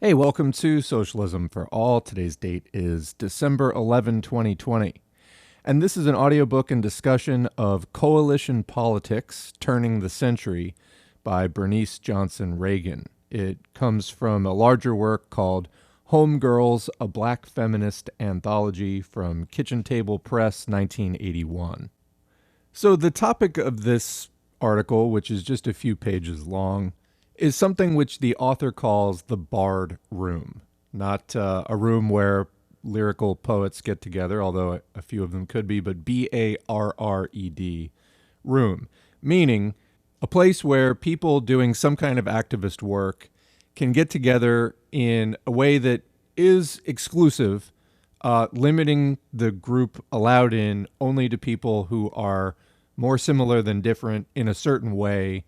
Hey, welcome to Socialism for All. Today's date is December 11, 2020. And this is an audiobook and discussion of Coalition Politics Turning the Century by Bernice Johnson Reagon. It comes from a larger work called Homegirls, a Black Feminist Anthology from Kitchen Table Press, 1981. So the topic of this article, which is just a few pages long, is something which the author calls the barred room. Not a room where lyrical poets get together, although a few of them could be, but BARRED, room, meaning a place where people doing some kind of activist work can get together in a way that is exclusive, limiting the group allowed in only to people who are more similar than different in a certain way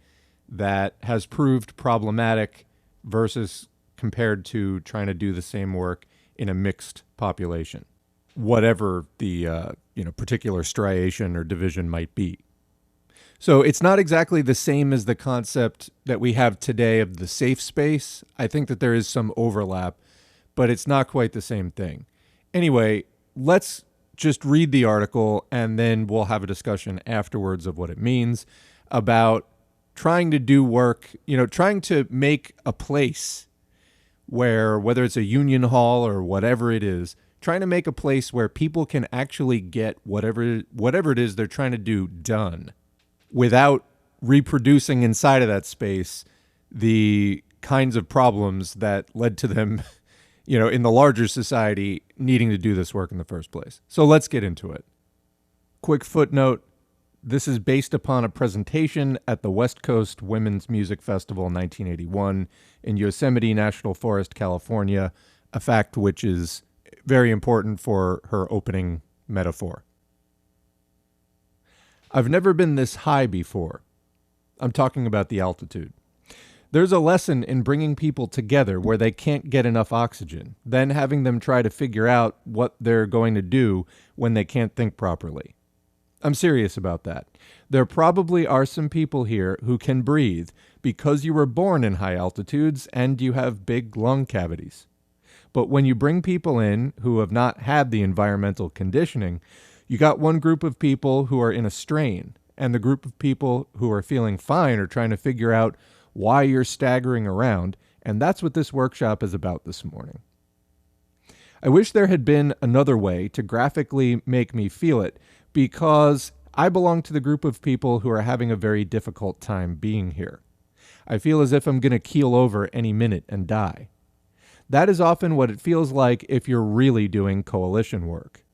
that has proved problematic versus compared to trying to do the same work in a mixed population, whatever the particular striation or division might be. So it's not exactly the same as the concept that we have today of the safe space. I think that there is some overlap, but it's not quite the same thing. Anyway, let's just read the article and then we'll have a discussion afterwards of what it means about trying to do work, trying to make a place where, whether it's a union hall or whatever it is, trying to make a place where people can actually get whatever it is they're trying to do done without reproducing inside of that space the kinds of problems that led to them, in the larger society needing to do this work in the first place. So let's get into it. Quick footnote. This is based upon a presentation at the West Coast Women's Music Festival in 1981 in Yosemite National Forest, California, a fact which is very important for her opening metaphor. I've never been this high before. I'm talking about the altitude. There's a lesson in bringing people together where they can't get enough oxygen, then having them try to figure out what they're going to do when they can't think properly. I'm serious about that. There probably are some people here who can breathe because you were born in high altitudes and you have big lung cavities. But when you bring people in who have not had the environmental conditioning, you got one group of people who are in a strain, and the group of people who are feeling fine are trying to figure out why you're staggering around, and that's what this workshop is about this morning. I wish there had been another way to graphically make me feel it, because I belong to the group of people who are having a very difficult time being here. I feel as if I'm going to keel over any minute and die. That is often what it feels like if you're really doing coalition work.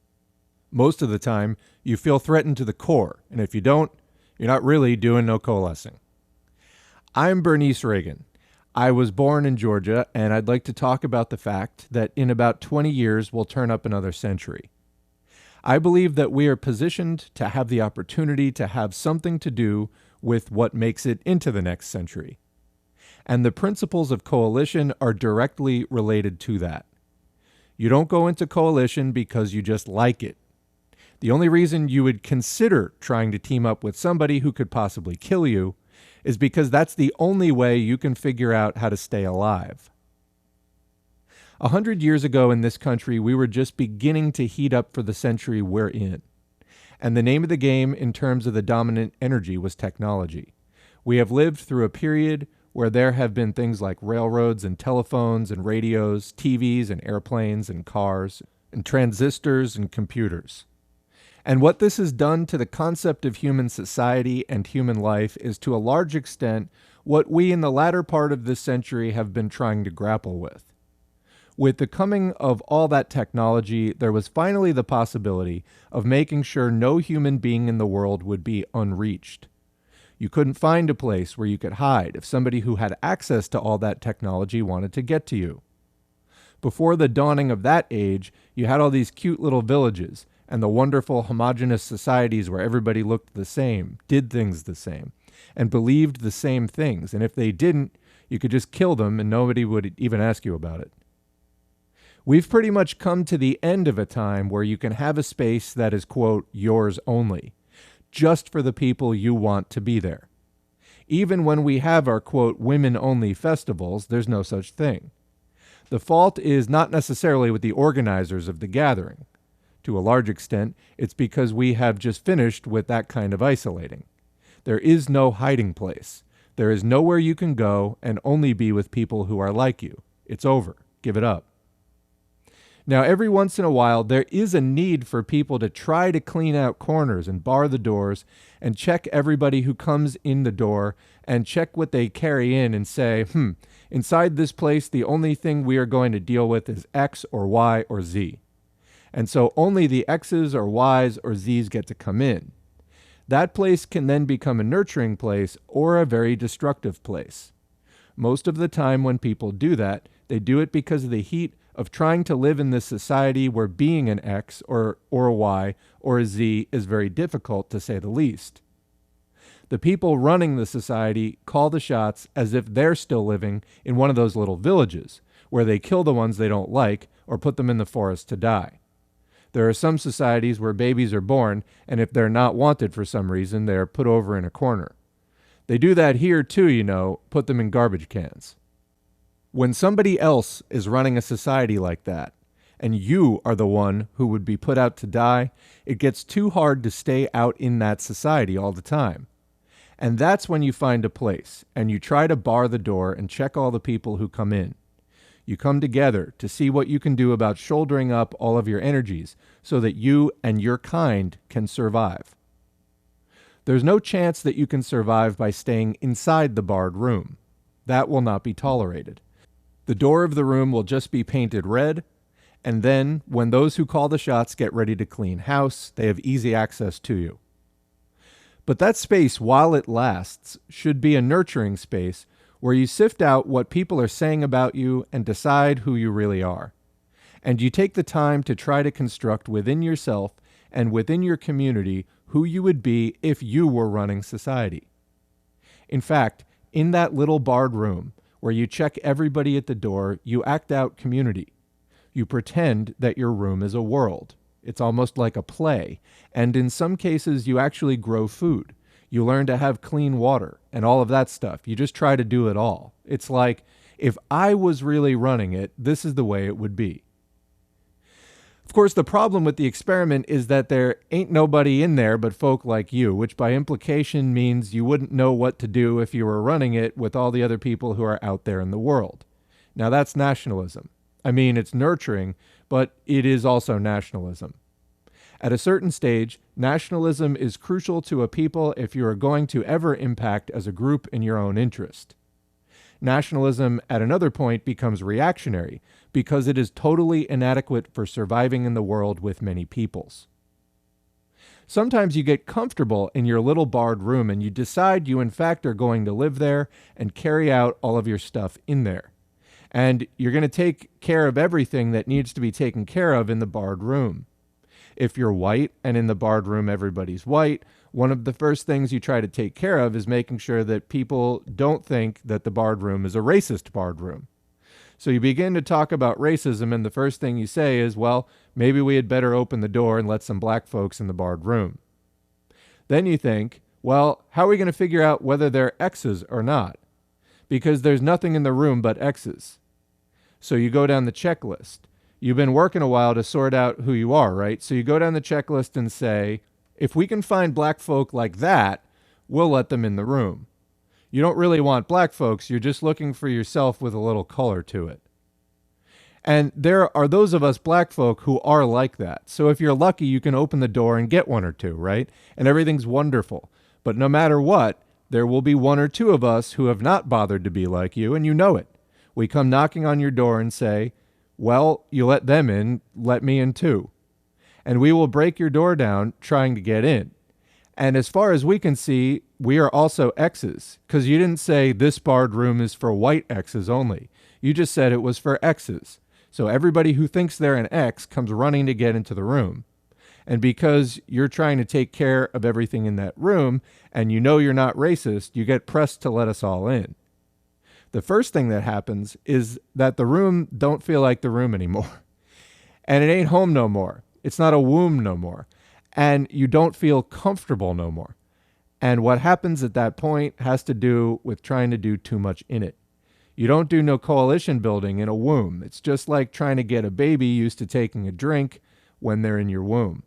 Most of the time, you feel threatened to the core, and if you don't, you're not really doing no coalescing. I'm Bernice Reagon. I was born in Georgia, and I'd like to talk about the fact that in about 20 years, we'll turn up another century. I believe that we are positioned to have the opportunity to have something to do with what makes it into the next century. And the principles of coalition are directly related to that. You don't go into coalition because you just like it. The only reason you would consider trying to team up with somebody who could possibly kill you is because that's the only way you can figure out how to stay alive. 100 years ago in this country, we were just beginning to heat up for the century we're in. And the name of the game in terms of the dominant energy was technology. We have lived through a period where there have been things like railroads and telephones and radios, TVs and airplanes and cars, and transistors and computers. And what this has done to the concept of human society and human life is to a large extent what we in the latter part of this century have been trying to grapple with. With the coming of all that technology, there was finally the possibility of making sure no human being in the world would be unreached. You couldn't find a place where you could hide if somebody who had access to all that technology wanted to get to you. Before the dawning of that age, you had all these cute little villages and the wonderful homogeneous societies where everybody looked the same, did things the same, and believed the same things. And if they didn't, you could just kill them and nobody would even ask you about it. We've pretty much come to the end of a time where you can have a space that is, quote, yours only, just for the people you want to be there. Even when we have our, quote, women-only festivals, there's no such thing. The fault is not necessarily with the organizers of the gathering. To a large extent, it's because we have just finished with that kind of isolating. There is no hiding place. There is nowhere you can go and only be with people who are like you. It's over. Give it up. Now, every once in a while, there is a need for people to try to clean out corners and bar the doors and check everybody who comes in the door and check what they carry in and say, inside this place, the only thing we are going to deal with is X or Y or Z. And so only the X's or Y's or Z's get to come in. That place can then become a nurturing place or a very destructive place. Most of the time when people do that, they do it because of the heat of trying to live in this society where being an X or a Y or a Z is very difficult, to say the least. The people running the society call the shots as if they're still living in one of those little villages where they kill the ones they don't like or put them in the forest to die. There are some societies where babies are born, and if they're not wanted for some reason, they are put over in a corner. They do that here too, put them in garbage cans. When somebody else is running a society like that, and you are the one who would be put out to die, it gets too hard to stay out in that society all the time. And that's when you find a place, and you try to bar the door and check all the people who come in. You come together to see what you can do about shouldering up all of your energies so that you and your kind can survive. There's no chance that you can survive by staying inside the barred room. That will not be tolerated. The door of the room will just be painted red, and then when those who call the shots get ready to clean house, they have easy access to you. But that space, while it lasts, should be a nurturing space where you sift out what people are saying about you and decide who you really are. And you take the time to try to construct within yourself and within your community who you would be if you were running society. In fact, in that little barred room where you check everybody at the door, you act out community. You pretend that your room is a world. It's almost like a play, and in some cases you actually grow food. You learn to have clean water and all of that stuff. You just try to do it all. It's like, if I was really running it, this is the way it would be. Of course, the problem with the experiment is that there ain't nobody in there but folk like you, which by implication means you wouldn't know what to do if you were running it with all the other people who are out there in the world. Now that's nationalism. I mean, it's nurturing, but it is also nationalism. At a certain stage, nationalism is crucial to a people if you are going to ever impact as a group in your own interest. Nationalism at another point becomes reactionary because it is totally inadequate for surviving in the world with many peoples. Sometimes you get comfortable in your little barred room and you decide you in fact are going to live there and carry out all of your stuff in there. And you're going to take care of everything that needs to be taken care of in the barred room. If you're white and in the barred room everybody's white, one of the first things you try to take care of is making sure that people don't think that the barred room is a racist barred room. So you begin to talk about racism, and the first thing you say is, well, maybe we had better open the door and let some black folks in the barred room. Then you think, well, how are we going to figure out whether they're X's or not? Because there's nothing in the room but X's. So you go down the checklist. You've been working a while to sort out who you are, right? So you go down the checklist and say, if we can find black folk like that, we'll let them in the room. You don't really want black folks, you're just looking for yourself with a little color to it. And there are those of us black folk who are like that. So if you're lucky, you can open the door and get one or two, right? And everything's wonderful. But no matter what, there will be one or two of us who have not bothered to be like you, and you know it. We come knocking on your door and say, well, you let them in, let me in too. And we will break your door down trying to get in. And as far as we can see, we are also X's, because you didn't say this barred room is for white X's only. You just said it was for X's. So everybody who thinks they're an X comes running to get into the room. And because you're trying to take care of everything in that room, and you know you're not racist, you get pressed to let us all in. The first thing that happens is that the room don't feel like the room anymore. And it ain't home no more. It's not a womb no more. And you don't feel comfortable no more. And what happens at that point has to do with trying to do too much in it. You don't do no coalition building in a womb. It's just like trying to get a baby used to taking a drink when they're in your womb.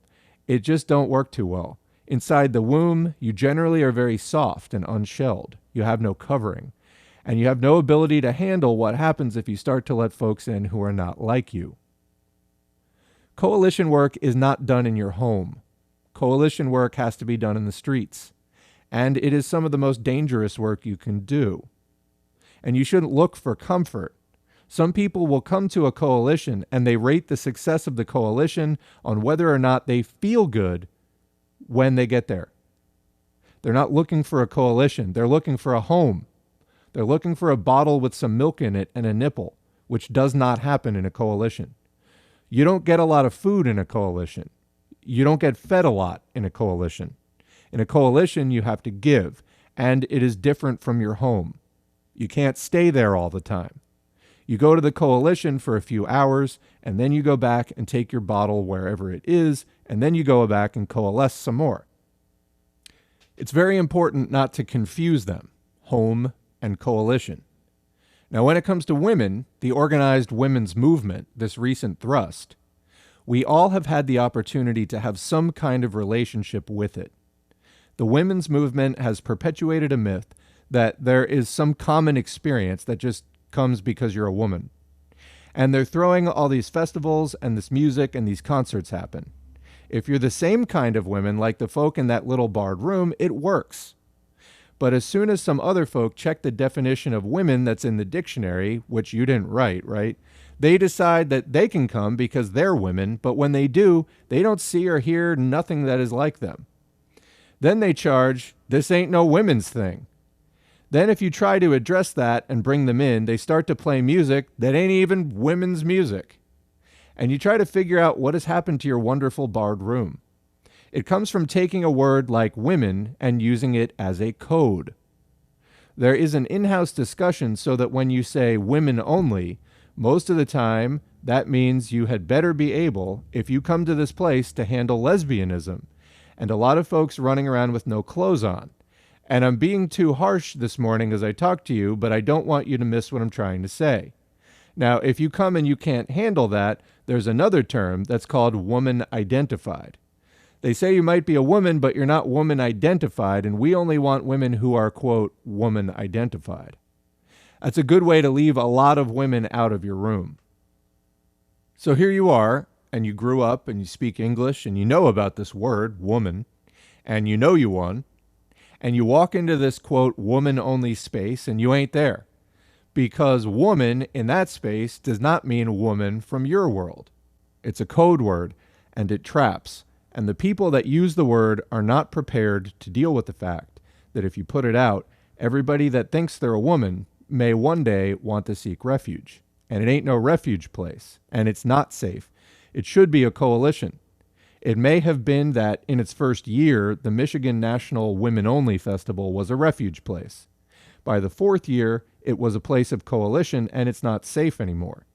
It just don't work too well. Inside the womb, you generally are very soft and unshelled. You have no covering. And you have no ability to handle what happens if you start to let folks in who are not like you. Coalition work is not done in your home. Coalition work has to be done in the streets. And it is some of the most dangerous work you can do. And you shouldn't look for comfort. Some people will come to a coalition and they rate the success of the coalition on whether or not they feel good when they get there. They're not looking for a coalition. They're looking for a home. They're looking for a bottle with some milk in it and a nipple, which does not happen in a coalition. You don't get a lot of food in a coalition. You don't get fed a lot in a coalition. In a coalition, you have to give, and it is different from your home. You can't stay there all the time. You go to the coalition for a few hours, and then you go back and take your bottle wherever it is, and then you go back and coalesce some more. It's very important not to confuse them, home and coalition. Now, when it comes to women, the organized women's movement, this recent thrust, we all have had the opportunity to have some kind of relationship with it. The women's movement has perpetuated a myth that there is some common experience that just comes because you're a woman. And they're throwing all these festivals and this music and these concerts happen. If you're the same kind of women like the folk in that little barred room, it works. But as soon as some other folk check the definition of women that's in the dictionary, which you didn't write, right? They decide that they can come because they're women, but when they do, they don't see or hear nothing that is like them. Then they charge, this ain't no women's thing. Then if you try to address that and bring them in, they start to play music that ain't even women's music. And you try to figure out what has happened to your wonderful barred room. It comes from taking a word like women and using it as a code. There is an in-house discussion so that when you say women only, most of the time that means you had better be able, if you come to this place, to handle lesbianism. And a lot of folks running around with no clothes on. And I'm being too harsh this morning as I talk to you, but I don't want you to miss what I'm trying to say. Now, if you come and you can't handle that, there's another term that's called woman identified. They say you might be a woman, but you're not woman identified, and we only want women who are, quote, woman identified. That's a good way to leave a lot of women out of your room. So here you are, and you grew up and you speak English, and you know about this word, woman, and you know you won, and you walk into this, quote, woman-only space, and you ain't there. Because woman in that space does not mean woman from your world. It's a code word, and it traps. And the people that use the word are not prepared to deal with the fact that if you put it out, everybody that thinks they're a woman may one day want to seek refuge. And it ain't no refuge place, and it's not safe. It should be a coalition. It may have been that in its first year, the Michigan National Women Only Festival was a refuge place. By the fourth year, it was a place of coalition, and it's not safe anymore.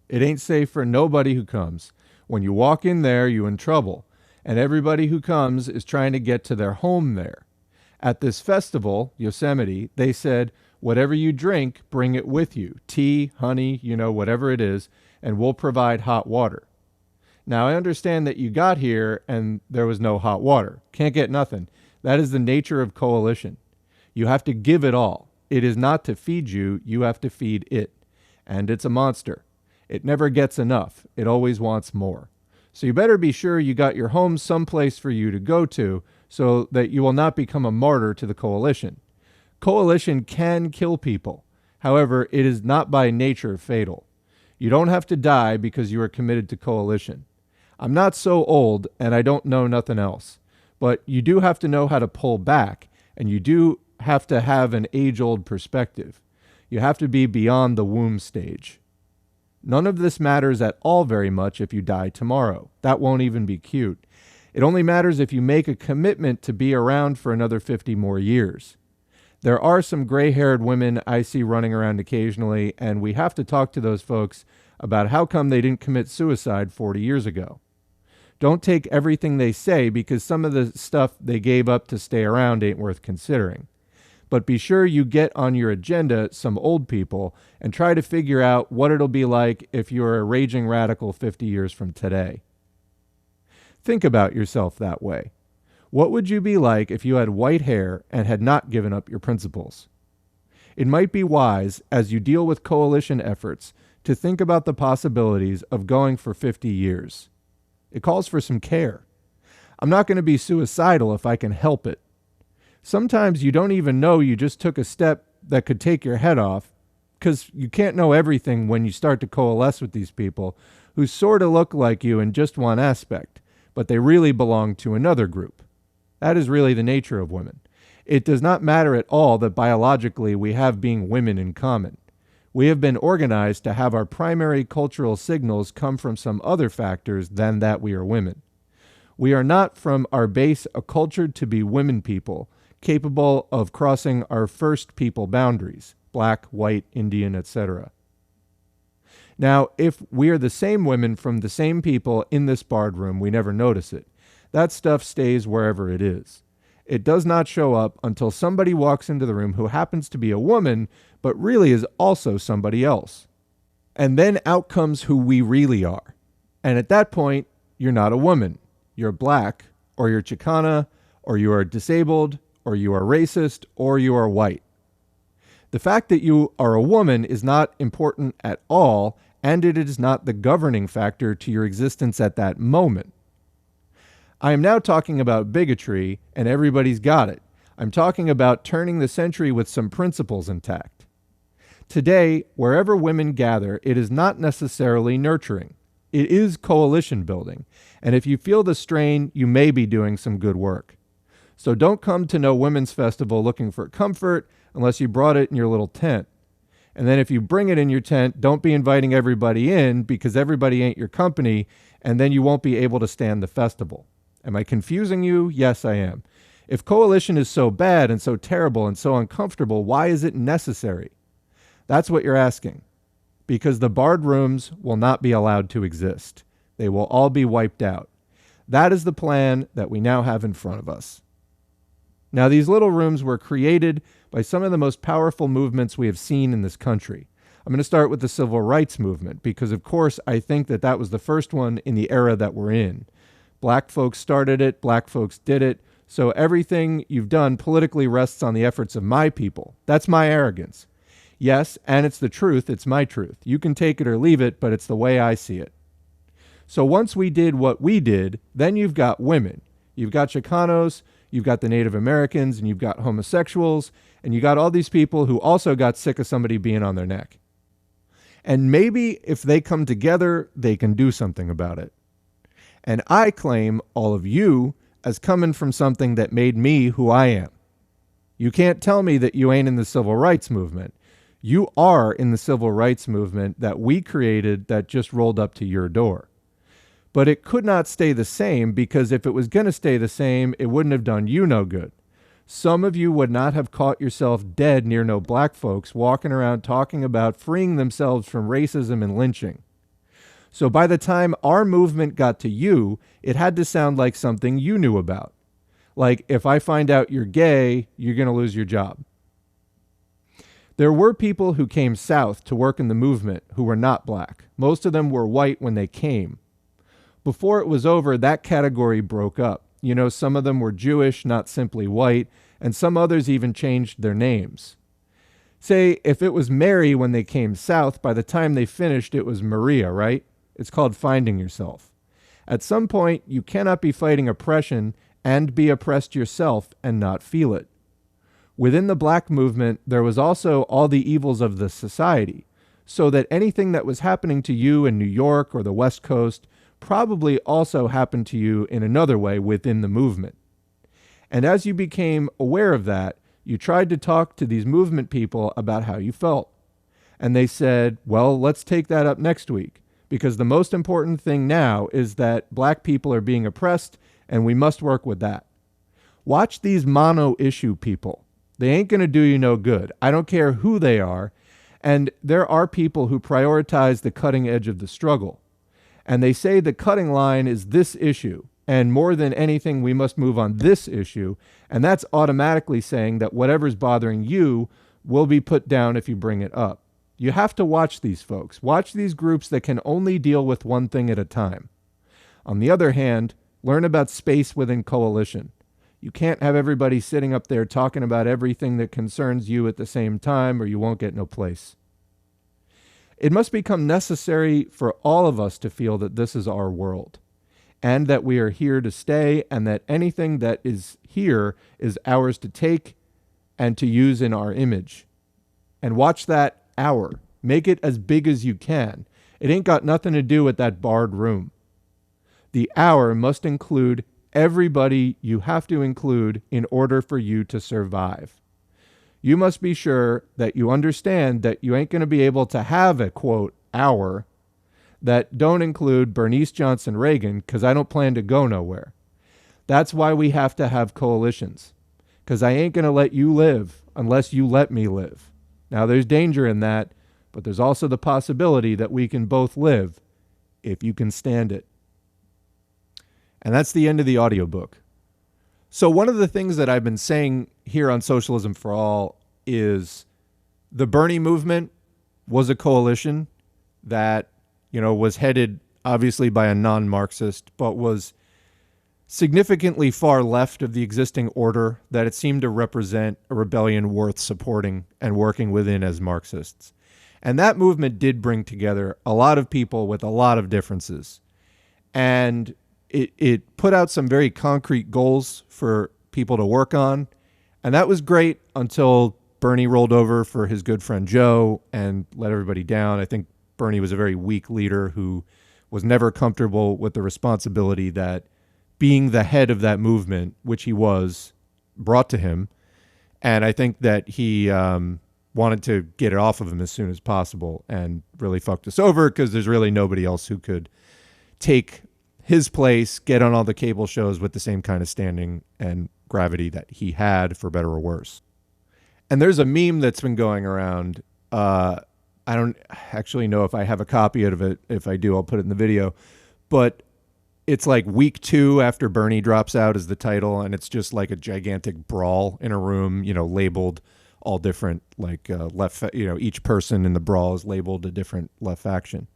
It ain't safe for nobody who comes. When you walk in there, you're in trouble. And everybody who comes is trying to get to their home there. At this festival, Yosemite, they said, whatever you drink, bring it with you. Tea, honey, whatever it is, and we'll provide hot water. Now, I understand that you got here and there was no hot water. Can't get nothing. That is the nature of coalition. You have to give it all. It is not to feed you, you have to feed it. And it's a monster. It never gets enough. It always wants more. So you better be sure you got your home someplace for you to go to so that you will not become a martyr to the coalition. Coalition can kill people. However, it is not by nature fatal. You don't have to die because you are committed to coalition. I'm not so old and I don't know nothing else, but you do have to know how to pull back, and you do have to have an age-old perspective. You have to be beyond the womb stage. None of this matters at all very much if you die tomorrow. That won't even be cute. It only matters if you make a commitment to be around for another 50 more years. There are some gray-haired women I see running around occasionally, and we have to talk to those folks about how come they didn't commit suicide 40 years ago. Don't take everything they say, because some of the stuff they gave up to stay around ain't worth considering. but be sure you get on your agenda some old people and try to figure out what it'll be like if you're a raging radical 50 years from today. Think about yourself that way. What would you be like if you had white hair and had not given up your principles? It might be wise, as you deal with coalition efforts, to think about the possibilities of going for 50 years. It calls for some care. I'm not going to be suicidal if I can help it. Sometimes you don't even know you just took a step that could take your head off, because you can't know everything when you start to coalesce with these people who sort of look like you in just one aspect, but they really belong to another group. That is really the nature of women. It does not matter at all that biologically we have being women in common. We have been organized to have our primary cultural signals come from some other factors than that we are women. We are not from our base a cultured to be women people, capable of crossing our first people boundaries, black, white, Indian, etc. Now, if we are the same women from the same people in this barred room, we never notice it. That stuff stays wherever it is. It does not show up until somebody walks into the room who happens to be a woman, but really is also somebody else. And then out comes who we really are. And at that point, you're not a woman. You're black, or you're Chicana, or you are disabled, or you are racist, or you are white. The fact that you are a woman is not important at all, and it is not the governing factor to your existence at that moment. I am now talking about bigotry, and everybody's got it. I'm talking about turning the century with some principles intact. Today, wherever women gather, it is not necessarily nurturing. It is coalition building, and if you feel the strain, you may be doing some good work. So don't come to no women's festival looking for comfort unless you brought it in your little tent. And then if you bring it in your tent, don't be inviting everybody in because everybody ain't your company, and then you won't be able to stand the festival. Am I confusing you? Yes, I am. If coalition is so bad and so terrible and so uncomfortable, why is it necessary? That's what you're asking. Because the barred rooms will not be allowed to exist. They will all be wiped out. That is the plan that we now have in front of us. Now, these little rooms were created by some of the most powerful movements we have seen in this country. I'm going to start with the civil rights movement because, of course, I think that that was the first one in the era that we're in. Black folks started it, black folks did it, so everything you've done politically rests on the efforts of my people. That's my arrogance. Yes, and it's the truth, it's my truth. You can take it or leave it, but it's the way I see it. So once we did what we did, then you've got women. You've got Chicanos, you've got the Native Americans, and you've got homosexuals, and you got all these people who also got sick of somebody being on their neck. And maybe if they come together, they can do something about it. And I claim all of you as coming from something that made me who I am. You can't tell me that you ain't in the civil rights movement. You are in the civil rights movement that we created that just rolled up to your door. But it could not stay the same because if it was going to stay the same, it wouldn't have done you no good. Some of you would not have caught yourself dead near no black folks walking around talking about freeing themselves from racism and lynching. So by the time our movement got to you, it had to sound like something you knew about. Like, if I find out you're gay, you're going to lose your job. There were people who came south to work in the movement who were not black. Most of them were white when they came. Before it was over, that category broke up. You know, some of them were Jewish, not simply white, and some others even changed their names. Say, if it was Mary when they came south, by the time they finished, it was Maria, right? It's called finding yourself. At some point, you cannot be fighting oppression and be oppressed yourself and not feel it. Within the black movement, there was also all the evils of the society, so that anything that was happening to you in New York or the West Coast probably also happened to you in another way within the movement. And as you became aware of that, you tried to talk to these movement people about how you felt. And they said, well, let's take that up next week, because the most important thing now is that black people are being oppressed, and we must work with that. Watch these mono-issue people. They ain't going to do you no good. I don't care who they are. And there are people who prioritize the cutting edge of the struggle. And they say the cutting line is this issue, And more than anything, we must move on this issue. And that's automatically saying that whatever's bothering you will be put down if you bring it up. You have to watch these folks. Watch these groups that can only deal with one thing at a time. On the other hand, learn about space within coalition. You can't have everybody sitting up there talking about everything that concerns you at the same time, or you won't get no place. It must become necessary for all of us to feel that this is our world, and that we are here to stay, and that anything that is here is ours to take and to use in our image. And watch that hour. Make it as big as you can. It ain't got nothing to do with that barred room. The hour must include everybody you have to include in order for you to survive. You must be sure that you understand that you ain't going to be able to have a, quote, hour that don't include Bernice Johnson Reagon, because I don't plan to go nowhere. That's why we have to have coalitions, because I ain't going to let you live unless you let me live. Now, there's danger in that, but there's also the possibility that we can both live if you can stand it. And that's the end of the audiobook. So one of the things that I've been saying here on Socialism for All is the Bernie movement was a coalition that, was headed obviously by a non-Marxist, but was significantly far left of the existing order, that it seemed to represent a rebellion worth supporting and working within as Marxists. And that movement did bring together a lot of people with a lot of differences. And it put out some very concrete goals for people to work on. And that was great until Bernie rolled over for his good friend Joe and let everybody down. I think Bernie was a very weak leader who was never comfortable with the responsibility that being the head of that movement, which he was, brought to him. And I think that he wanted to get it off of him as soon as possible and really fucked us over, because there's really nobody else who could take his place, get on all the cable shows with the same kind of standing and gravity that he had, for better or worse. And there's a meme that's been going around. I don't actually know if I have a copy of it. If I do, I'll put it in the video. But it's like week 2 after Bernie drops out is the title, and it's just like a gigantic brawl in a room, labeled all different, like left, each person in the brawl is labeled a different left faction.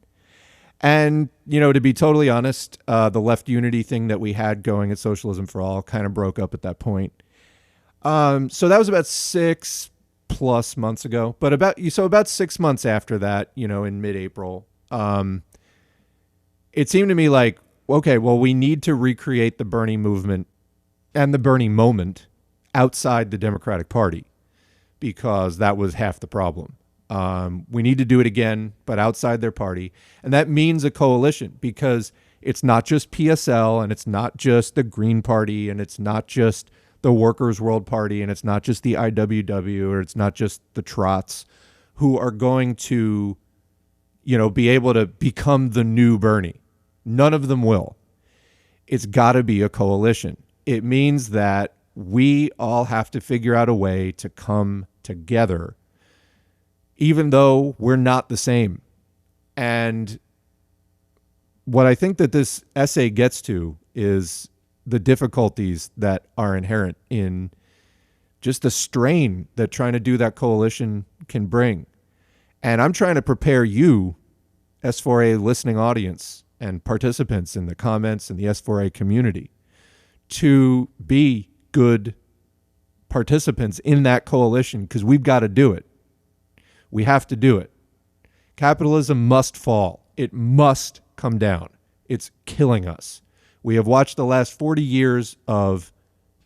And, to be totally honest, the left unity thing that we had going at Socialism for All kind of broke up at that point. So that was about 6+ months ago. But about 6 months after that, in mid-April, it seemed to me like, okay, well, we need to recreate the Bernie movement and the Bernie moment outside the Democratic Party, because that was half the problem. We need to do it again, but outside their party. And that means a coalition, because it's not just PSL, and it's not just the Green Party, and it's not just the Workers' World Party, and it's not just the IWW, or it's not just the Trots who are going to, be able to become the new Bernie. None of them will. It's got to be a coalition. It means that we all have to figure out a way to come together, even though we're not the same. And what I think that this essay gets to is the difficulties that are inherent in just the strain that trying to do that coalition can bring. And I'm trying to prepare you, S4A listening audience and participants in the comments and the S4A community, to be good participants in that coalition, because we've got to do it. We have to do it. Capitalism must fall. It must come down. It's killing us. We have watched the last 40 years of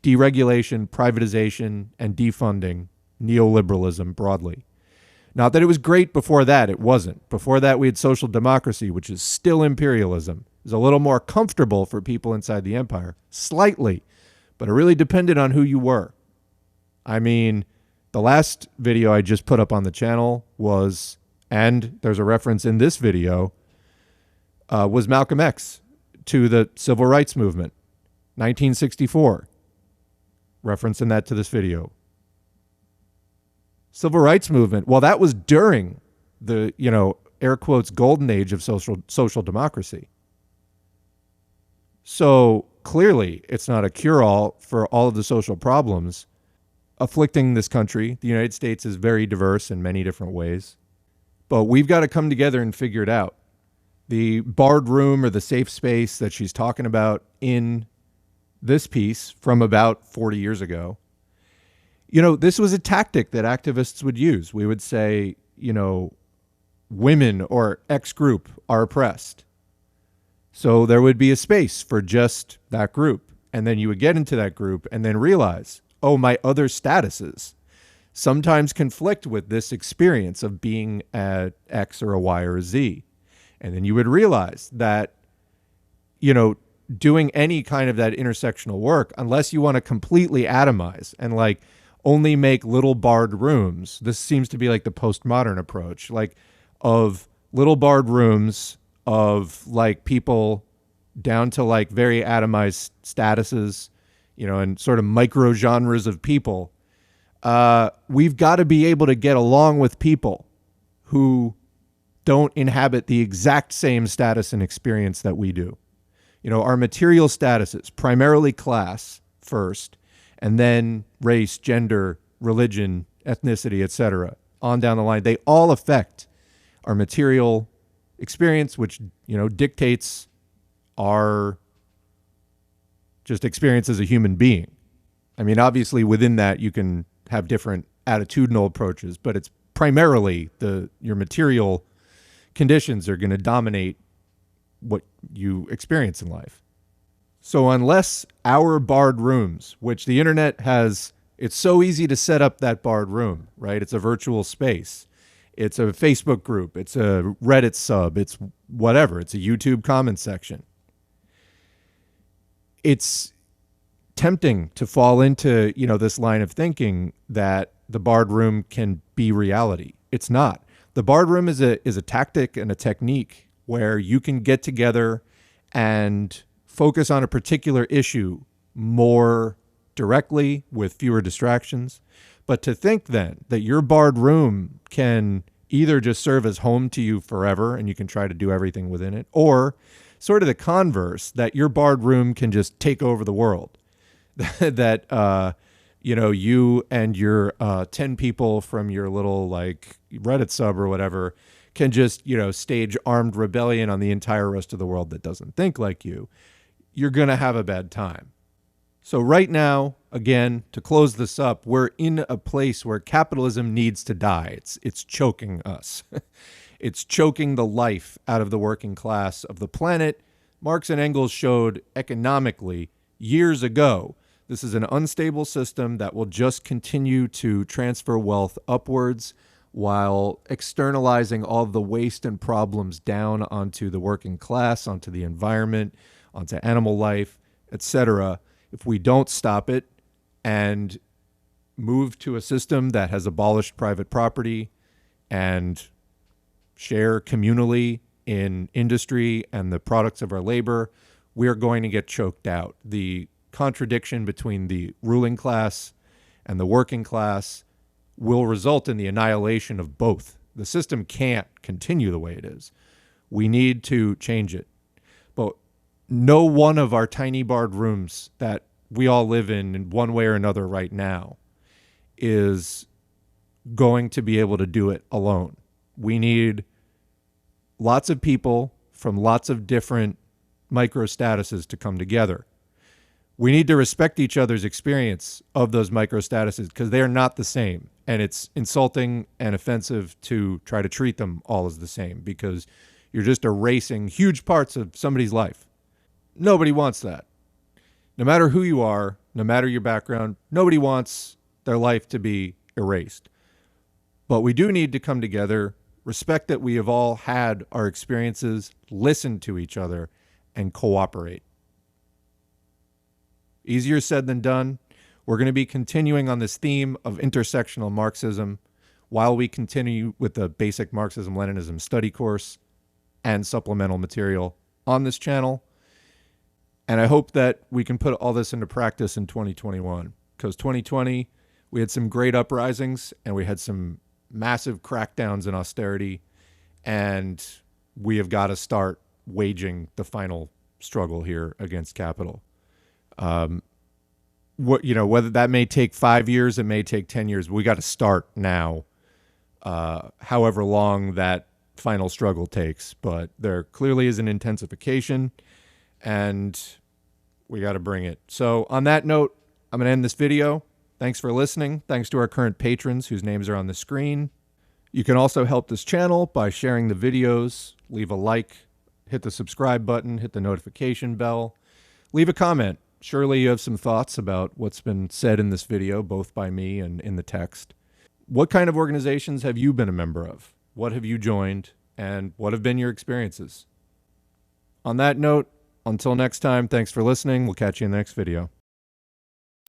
deregulation, privatization, and defunding, neoliberalism broadly. Not that it was great before that. It wasn't. Before that, we had social democracy, which is still imperialism. It was a little more comfortable for people inside the empire, slightly, but it really depended on who you were. I mean, the last video I just put up on the channel was, and there's a reference in this video, was Malcolm X to the civil rights movement, 1964. Reference in that to this video. Civil rights movement, well, that was during the, air quotes, golden age of social democracy. So clearly, it's not a cure-all for all of the social problems afflicting this country. The United States is very diverse in many different ways. But we've got to come together and figure it out. The barred room or the safe space that she's talking about in this piece from about 40 years ago, this was a tactic that activists would use. We would say, women or X group are oppressed. So there would be a space for just that group. And then you would get into that group and then realize, oh, my other statuses sometimes conflict with this experience of being at X or a Y or a Z. And then you would realize that, doing any kind of that intersectional work, unless you want to completely atomize and like only make little barred rooms, this seems to be like the postmodern approach, like of little barred rooms of like people down to like very atomized statuses, and sort of micro genres of people. We've got to be able to get along with people who don't inhabit the exact same status and experience that we do. Our material statuses, primarily class first, and then race, gender, religion, ethnicity, etc., on down the line, they all affect our material experience, which, dictates our just experience as a human being. I mean, obviously within that you can have different attitudinal approaches, but it's primarily your material conditions are going to dominate what you experience in life. So unless our barred rooms, which the internet has, it's so easy to set up that barred room, right? It's a virtual space. It's a Facebook group. It's a Reddit sub. It's whatever. It's a YouTube comment section. It's tempting to fall into, this line of thinking that the barred room can be reality. It's not. The barred room is a tactic and a technique where you can get together and focus on a particular issue more directly with fewer distractions. But to think then that your barred room can either just serve as home to you forever and you can try to do everything within it, or sort of the converse, that your barred room can just take over the world. That, you and your 10 people from your little like Reddit sub or whatever can just, stage armed rebellion on the entire rest of the world that doesn't think like you. You're going to have a bad time. So right now, again, to close this up, we're in a place where capitalism needs to die. It's choking us. It's choking the life out of the working class of the planet. Marx and Engels showed economically years ago, this is an unstable system that will just continue to transfer wealth upwards while externalizing all the waste and problems down onto the working class, onto the environment, onto animal life, etc. If we don't stop it and move to a system that has abolished private property and share communally in industry and the products of our labor, we are going to get choked out. The contradiction between the ruling class and the working class will result in the annihilation of both. The system can't continue the way it is. We need to change it. But no one of our tiny barred rooms that we all live in one way or another right now is going to be able to do it alone. We need lots of people from lots of different micro statuses to come together. We need to respect each other's experience of those micro statuses because they are not the same. And it's insulting and offensive to try to treat them all as the same because you're just erasing huge parts of somebody's life. Nobody wants that. No matter who you are, no matter your background, nobody wants their life to be erased. But we do need to come together, respect that we have all had our experiences, listen to each other, and cooperate. Easier said than done. We're going to be continuing on this theme of intersectional Marxism while we continue with the basic Marxism-Leninism study course and supplemental material on this channel. And I hope that we can put all this into practice in 2021, because 2020, we had some great uprisings and we had some massive crackdowns in austerity, and we have got to start waging the final struggle here against capital. Whether that may take 5 years, it may take 10 years. We got to start now, however long that final struggle takes. But there clearly is an intensification, and we got to bring it. So on that note, I'm going to end this video. Thanks for listening. Thanks to our current patrons whose names are on the screen. You can also help this channel by sharing the videos, leave a like, hit the subscribe button, hit the notification bell, leave a comment. Surely you have some thoughts about what's been said in this video, both by me and in the text. What kind of organizations have you been a member of? What have you joined? And what have been your experiences? On that note, until next time, thanks for listening. We'll catch you in the next video.